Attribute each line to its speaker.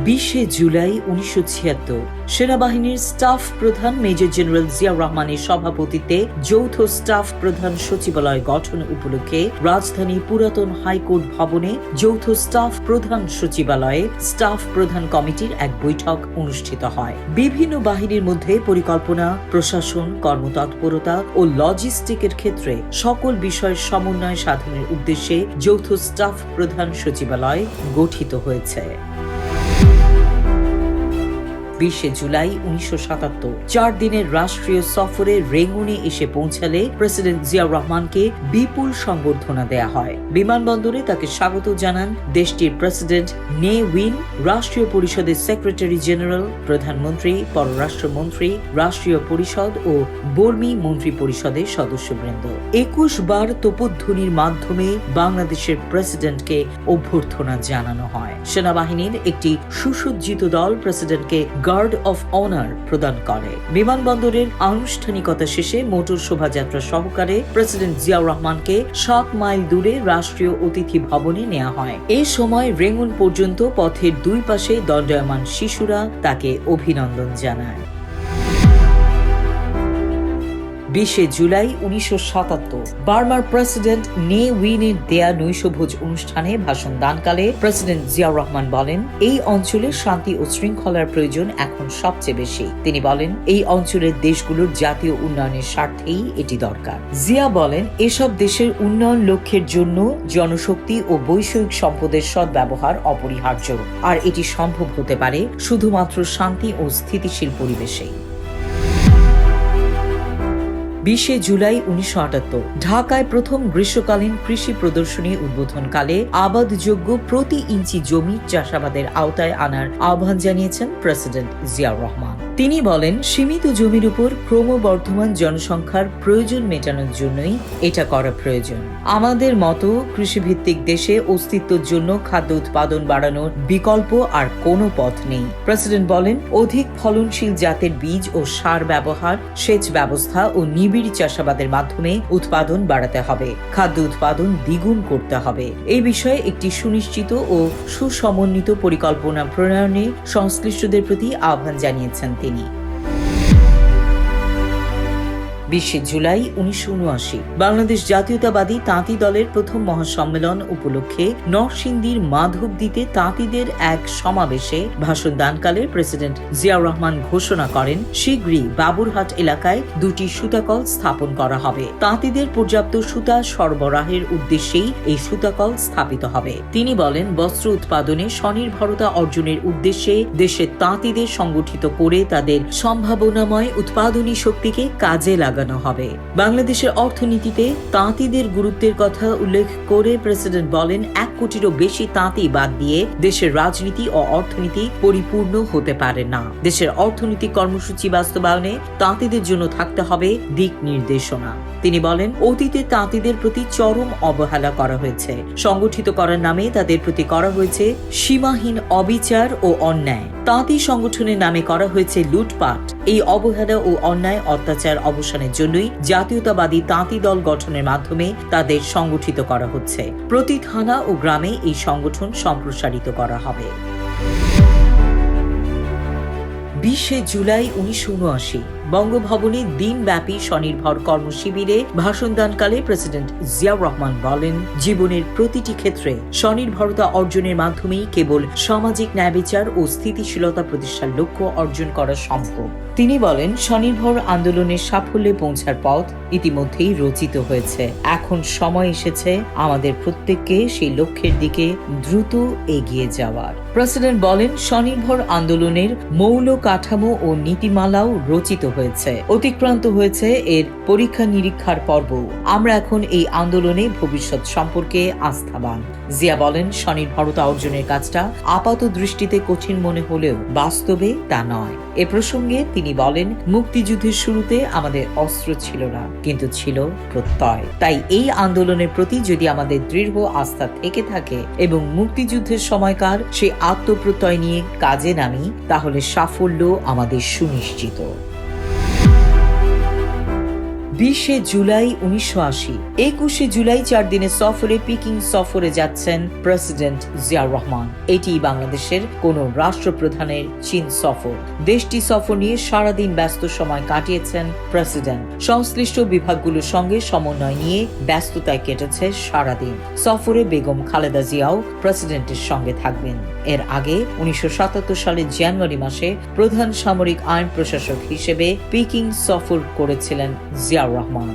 Speaker 1: 20 জুলাই 1976 সেনাবাহিনীর স্টাফ প্রধান major general Ziaur রহমানের সভাপতিত্বে যৌথ স্টাফ প্রধান সচিবালয় গঠন উপলক্ষে রাজধানীর পুরাতন হাইকোর্ট ভবনে যৌথ স্টাফ প্রধান সচিবালয়ে স্টাফ প্রধান কমিটির এক বৈঠক অনুষ্ঠিত হয়। বিভিন্ন বাহিনীর মধ্যে পরিকল্পনা, প্রশাসন, কর্মতৎপরতা ও লজিস্টিকের ক্ষেত্রে সকল বিষয়ের সমন্বয় সাধনের উদ্দেশ্যে যৌথ স্টাফ প্রধান সচিবালয় গঠিত হয়েছে। 20 জুলাই 1977 4 দিনের রাষ্ট্রীয় সফরে রেঙ্গুনে এসে পৌঁছালে প্রেসিডেন্ট জিয়াউর রহমানকে বিপুল সংবর্ধনা দেয়া হয়। বিমানবন্দরে তাকে স্বাগত জানান দেশটির প্রেসিডেন্ট নে উইন, রাষ্ট্রীয় পরিষদের সেক্রেটারি জেনারেল, প্রধানমন্ত্রী, পররাষ্ট্রমন্ত্রী, রাষ্ট্রীয় পরিষদ ও বর্মী মন্ত্রী পরিষদের সদস্যবৃন্দ। 21 বার তোপধ্বনির মাধ্যমে বাংলাদেশের প্রেসিডেন্টকে অভ্যর্থনা জানানো হয়। সেনাবাহিনীর একটি সুসজ্জিত দল প্রেসিডেন্টকে গার্ড অফ অনার প্রদান করে। বিমানবন্দরের আনুষ্ঠানিকতা শেষে মোটর শোভাযাত্রা সহকারে প্রেসিডেন্ট জিয়াউর রহমানকে 7 মাইল দূরে রাষ্ট্রীয় অতিথি ভবনে নেওয়া হয়। এই সময় রেঙ্গুন পর্যন্ত পথের দুই পাশে দণ্ডায়মান শিশুরা তাকে অভিনন্দন জানায়। 20 জুলাই 1977 বার্মার প্রেসিডেন্ট নে উইনের দেয়া নৈশভোজ অনুষ্ঠানে ভাষণ দানকালে প্রেসিডেন্ট জিয়াউর রহমান বলেন, এই অঞ্চলে শান্তি ও শৃঙ্খলার প্রয়োজন এখন সবচেয়ে বেশি। তিনি বলেন, এই অঞ্চলের দেশগুলোর জাতীয় উন্নয়নের স্বার্থেই এটি দরকার। জিয়া বলেন, এসব দেশের উন্নয়ন লক্ষ্যের জন্য জনশক্তি ও বৈষয়িক সম্পদের সদ্ব্যবহার অপরিহার্য, আর এটি সম্ভব হতে পারে শুধুমাত্র শান্তি ও স্থিতিশীল পরিবেশেই। 20 জুলাই 1978 ঢাকায় প্রথম গ্রীষ্মকালীন কৃষি প্রদর্শনী উদ্বোধনকালে আবাদযোগ্য প্রতি ইঞ্চি জমি চাষাবাদের আওতায় আনার আহ্বান জানিয়েছেন প্রেসিডেন্ট জিয়াউর রহমান। তিনি বলেন, সীমিত জমির উপর ক্রমবর্ধমান জনসংখ্যার প্রয়োজন মেটানোর জন্যই এটা করা প্রয়োজন। আমাদের মতো কৃষিভিত্তিক দেশে অস্তিত্বের জন্য খাদ্য উৎপাদন বাড়ানোর বিকল্প আর কোনো পথ নেই। প্রেসিডেন্ট বলেন, অধিক ফলনশীল জাতের বীজ ও সার ব্যবহার, সেচ ব্যবস্থা ও নিবিড় চাষাবাদের মাধ্যমে উৎপাদন বাড়াতে হবে, খাদ্য উৎপাদন দ্বিগুণ করতে হবে। এই বিষয়ে একটি সুনিশ্চিত ও সুসমন্বিত পরিকল্পনা প্রণয়নে সংশ্লিষ্টদের প্রতি আহ্বান জানিয়েছেন তিনি। 20 জুলাই 1979 বাংলাদেশ জাতীয়তাবাদী তাঁতি দলের প্রথম মহাসম্মেলন উপলক্ষে নরসিংদীর মাধবদীতে তাঁতিদের এক সমাবেশে ভাষণ দানকালে প্রেসিডেন্ট জিয়াউর রহমান ঘোষণা করেন, শীঘ্রই বাবুরহাট এলাকায় 2টি সুতাকল স্থাপন করা হবে। তাঁতিদের পর্যাপ্ত সুতা সরবরাহের উদ্দেশ্যেই এই সুতাকল স্থাপিত হবে। তিনি বলেন, বস্ত্র উৎপাদনে স্বনির্ভরতা অর্জনের উদ্দেশ্যে দেশের তাঁতিদের সংগঠিত করে তাদের সম্ভাবনাময় উৎপাদনী শক্তিকে কাজে লাগানো হবে। বাংলাদেশের অর্থনীতিতে তাঁতিদের গুরুত্বের কথা উল্লেখ করে প্রেসিডেন্ট বলেন, 1 কোটিরও বেশি তাঁতি বাদ দিয়ে দেশের রাজনীতি ও অর্থনীতি পরিপূর্ণ হতে পারে না। দেশের অর্থনৈতিক কর্মসূচি বাস্তবায়নে তাঁতিদের জন্য থাকতে হবে দিক নির্দেশনা। তিনি বলেন, অতীতে তাঁতিদের প্রতি চরম অবহেলা করা হয়েছে। সংগঠিত করার নামে তাদের প্রতি করা হয়েছে সীমাহীন অবিচার ও অন্যায়। তাঁতি সংগঠনের নামে করা হয়েছে লুটপাট। এই অবহেলা ও অন্যায় অত্যাচার অবসানের জন্যই জাতীয়তাবাদী তাঁতি দল গঠনের মাধ্যমে তাদের সংগঠিত করা হচ্ছে। প্রতি থানা ও গ্রামে এই সংগঠন সম্প্রসারিত করা হবে। 20 জুলাই 1979 বঙ্গভবনে দিনব্যাপী স্বনির্ভর কর্মশিবিরে ভাষণ দানকালে প্রেসিডেন্ট জিয়াউর রহমান বলেন, জীবনের প্রতিটি ক্ষেত্রে স্বনির্ভরতা অর্জনের মাধ্যমেই কেবল সামাজিক ন্যায়বিচার ও স্থিতিশীলতা প্রতিষ্ঠার লক্ষ্য অর্জন করা সম্ভব। তিনি বলেন, স্বনির্ভর আন্দোলনের সাফল্যে পৌঁছার পথ ইতিমধ্যেই রচিত হয়েছে। এখন সময় এসেছে আমাদের প্রত্যেককে সেই লক্ষ্যের দিকে দ্রুত এগিয়ে যাওয়ার। প্রেসিডেন্ট বলেন, স্বনির্ভর আন্দোলনের মৌল কাঠামো ও নীতিমালাও রচিত হয়েছে, অতিক্রান্ত হয়েছে এর পরীক্ষা নিরীক্ষার পর্ব। আমরা এখন এই আন্দোলনে ভবিষ্যৎ সম্পর্কে আস্থাবান। জিয়া বলেন, স্বনির্ভরতা অর্জনের কাজটা আপাত দৃষ্টিতে কঠিন মনে হলেও বাস্তবে তা নয়। এ প্রসঙ্গে তিনি বলেন, মুক্তিযুদ্ধের শুরুতে আমাদের অস্ত্র ছিল না, কিন্তু ছিল প্রত্যয়। তাই এই আন্দোলনের প্রতি যদি আমাদের দৃঢ় আস্থা থেকে থাকে এবং মুক্তিযুদ্ধের সময়কার সেই আত্মপ্রত্যয় নিয়ে কাজে নামি, তাহলে সাফল্য আমাদের সুনিশ্চিত। 20 জুলাই 1980। 21 জুলাই 4 দিনের সফরে পিকিং সফরে যাচ্ছেন প্রেসিডেন্ট জিয়াউর রহমান। এটি বাংলাদেশের কোন রাষ্ট্রপ্রধানের চীন সফর। দেশটি সফর নিয়ে সারাদিন ব্যস্ত সময় কাটিয়েছেন প্রেসিডেন্ট। সংশ্লিষ্ট বিভাগগুলোর সঙ্গে সমন্বয় নিয়ে ব্যস্ততায় কেটেছে সারাদিন। সফরে বেগম খালেদা জিয়াও প্রেসিডেন্টের সঙ্গে থাকবেন। এর আগে 1977 সালের জানুয়ারি মাসে প্রধান সামরিক আইন প্রশাসক হিসেবে পিকিং সফর করেছিলেন জিয়াউর রহমান।